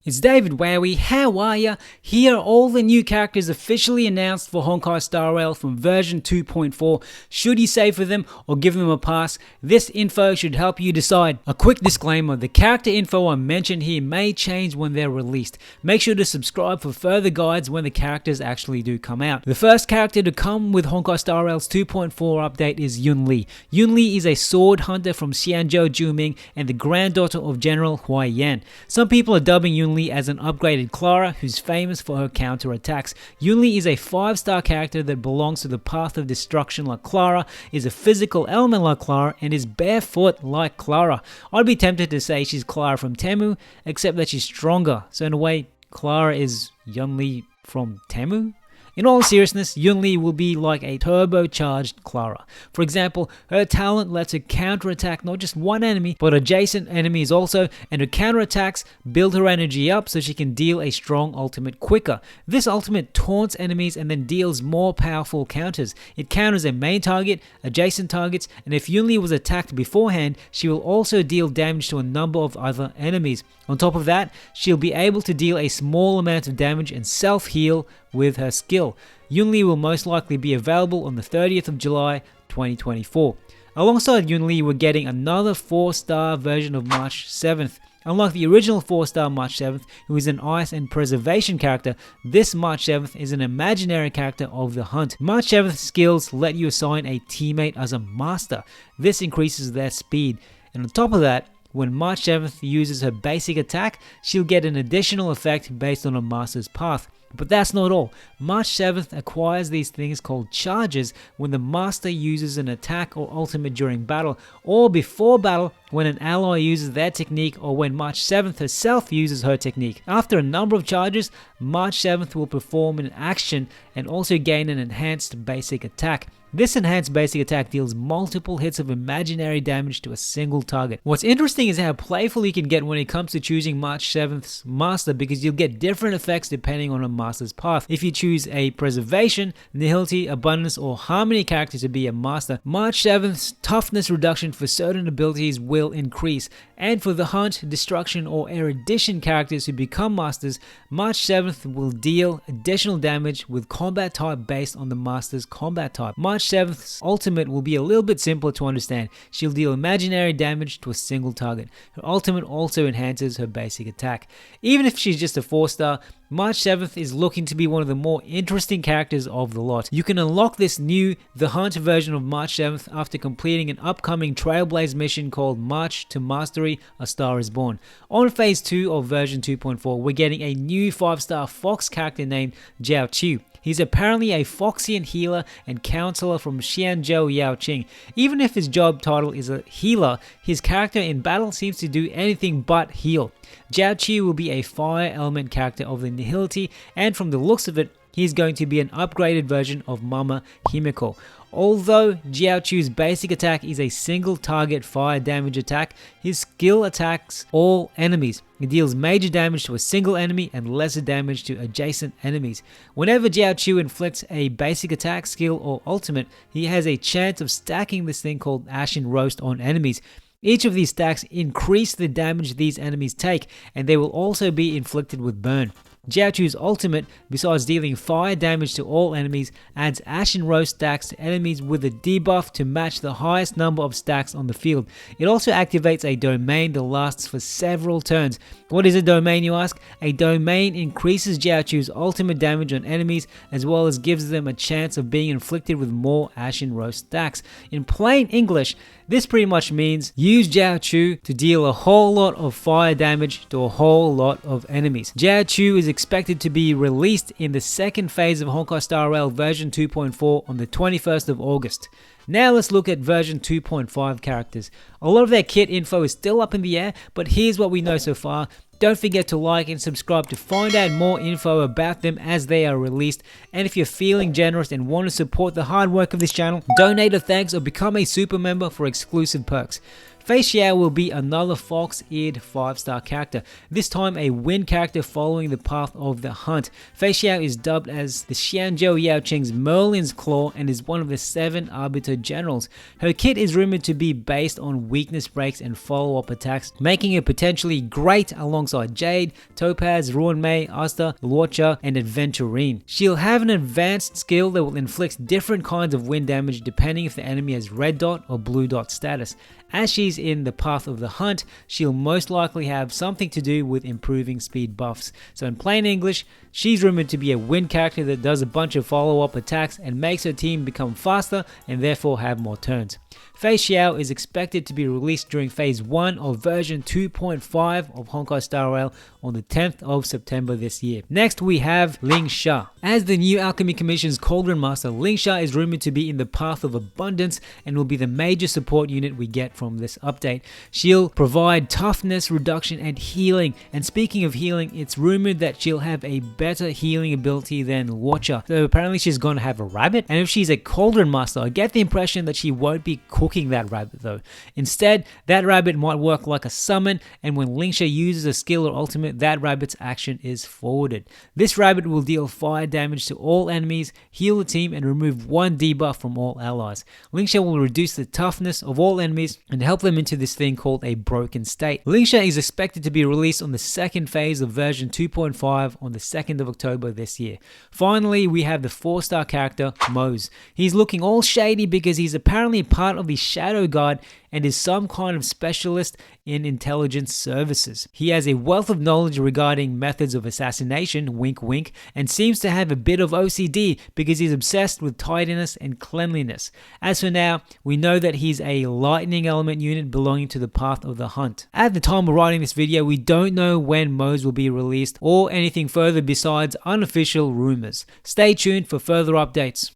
It's David Wowee, how are ya? Here are all the new characters officially announced for Honkai Star Rail from version 2.4. Should you save for them or give them a pass? This info should help you decide. A quick disclaimer, the character info I mentioned here may change when they're released. Make sure to subscribe for further guides when the characters actually do come out. The first character to come with Honkai Star Rail's 2.4 update is Yunli. Yunli is a sword hunter from Xianzhou Juming and the granddaughter of General Huai Yan. Some people are dubbing Yunli as an upgraded Clara who's famous for her counterattacks. Yunli is a 5-star character that belongs to the path of destruction like Clara, is a physical element like Clara, and is barefoot like Clara. I'd be tempted to say she's Clara from Temu, except that she's stronger. So in a way, Clara is Yunli from Temu? In all seriousness, Yunli will be like a turbocharged Clara. For example, her talent lets her counterattack not just one enemy, but adjacent enemies also, and her counterattacks build her energy up so she can deal a strong ultimate quicker. This ultimate taunts enemies and then deals more powerful counters. It counters a main target, adjacent targets, and if Yunli was attacked beforehand, she will also deal damage to a number of other enemies. On top of that, she'll be able to deal a small amount of damage and self-heal with her skill. Yunli will most likely be available on the 30th of July 2024. Alongside Yunli, we're getting another 4-star version of March 7th. Unlike the original 4-star March 7th, who is an ice and preservation character, this March 7th is an imaginary character of the hunt. March 7th skills let you assign a teammate as a master. This increases their speed. And on top of that, when March 7th uses her basic attack, she'll get an additional effect based on a master's path. But that's not all. March 7th acquires these things called charges when the master uses an attack or ultimate during battle, or before battle when an ally uses their technique, or when March 7th herself uses her technique. After a number of charges, March 7th will perform an action and also gain an enhanced basic attack. This enhanced basic attack deals multiple hits of imaginary damage to a single target. What's interesting is how playful you can get when it comes to choosing March 7th's master, because you'll get different effects depending on a master's path. If you choose a preservation, nihility, abundance, or harmony character to be a master, March 7th's toughness reduction for certain abilities will increase. And for the hunt, destruction, or erudition characters who become masters, March 7th will deal additional damage with combat type based on the master's combat type. March 7th's ultimate will be a little bit simpler to understand. She'll deal imaginary damage to a single target. Her ultimate also enhances her basic attack. Even if she's just a 4-star, March 7th is looking to be one of the more interesting characters of the lot. You can unlock this new The Hunt version of March 7th after completing an upcoming Trailblazer mission called March to Mastery, A Star is Born. On Phase 2 of version 2.4, we're getting a new 5-star fox character named Jiaoqiu. He's apparently a Foxian healer and counselor from Xianzhou Yaoqing. Even if his job title is a healer, his character in battle seems to do anything but heal. Jiaoqiu will be a fire element character of the nihility, and from the looks of it, he's going to be an upgraded version of Mama Himiko. Although Jiaoqiu's basic attack is a single target fire damage attack, his skill attacks all enemies. It deals major damage to a single enemy and lesser damage to adjacent enemies. Whenever Jiaoqiu inflicts a basic attack, skill, or ultimate, he has a chance of stacking this thing called Ashen Roast on enemies. Each of these stacks increase the damage these enemies take, and they will also be inflicted with burn. Jiaoqiu's ultimate, besides dealing fire damage to all enemies, adds Ashen Roast stacks to enemies with a debuff to match the highest number of stacks on the field. It also activates a domain that lasts for several turns. What is a domain, you ask? A domain increases Jiaoqiu's ultimate damage on enemies, as well as gives them a chance of being inflicted with more Ashen Roast stacks. In plain English, this pretty much means use Jiaoqiu to deal a whole lot of fire damage to a whole lot of enemies. Jiaoqiu is expected to be released in the second phase of Honkai Star Rail version 2.4 on the 21st of August. Now let's look at version 2.5 characters. A lot of their kit info is still up in the air, but here's what we know so far. Don't forget to like and subscribe to find out more info about them as they are released. And if you're feeling generous and want to support the hard work of this channel, donate a thanks or become a super member for exclusive perks. Feixiao will be another fox-eared 5-star character, this time a wind character following the path of the hunt. Feixiao is dubbed as the Xianzhou Yaoqing's Merlin's Claw and is one of the 7 Arbiter Generals. Her kit is rumored to be based on weakness breaks and follow-up attacks, making it potentially great alongside Jade, Topaz, Ruanmei, Asta, Luocha, and Adventurine. She'll have an advanced skill that will inflict different kinds of wind damage depending if the enemy has red dot or blue dot status. As she's in the path of the hunt, she'll most likely have something to do with improving speed buffs. So in plain English, she's rumored to be a wind character that does a bunch of follow-up attacks and makes her team become faster and therefore have more turns. Feixiao is expected to be released during Phase 1 of version 2.5 of Honkai Star Rail on the 10th of September this year. Next we have Lingsha. As the new Alchemy Commission's Cauldron Master, Lingsha is rumored to be in the path of abundance and will be the major support unit we get from this update. She'll provide toughness, reduction, and healing. And speaking of healing, it's rumored that she'll have a better healing ability than Luocha. So apparently she's going to have a rabbit, and if she's a Cauldron Master, I get the impression that she won't be cooking that rabbit though. Instead, that rabbit might work like a summon, and when Lingsha uses a skill or ultimate, that rabbit's action is forwarded. This rabbit will deal fire damage to all enemies, heal the team, and remove 1 debuff from all allies. Lingsha will reduce the toughness of all enemies and help them into this thing called a broken state. Lingsha is expected to be released on the second phase of version 2.5 on the 2nd of October this year. Finally, we have the 4-star character, Moze. He's looking all shady because he's apparently part of the Shadow Guard and is some kind of specialist in intelligence services. He has a wealth of knowledge regarding methods of assassination, wink wink, and seems to have a bit of OCD because he's obsessed with tidiness and cleanliness. As for now, we know that he's a lightning element unit belonging to the path of the hunt. At the time of writing this video, we don't know when Moze will be released or anything further besides unofficial rumors. Stay tuned for further updates.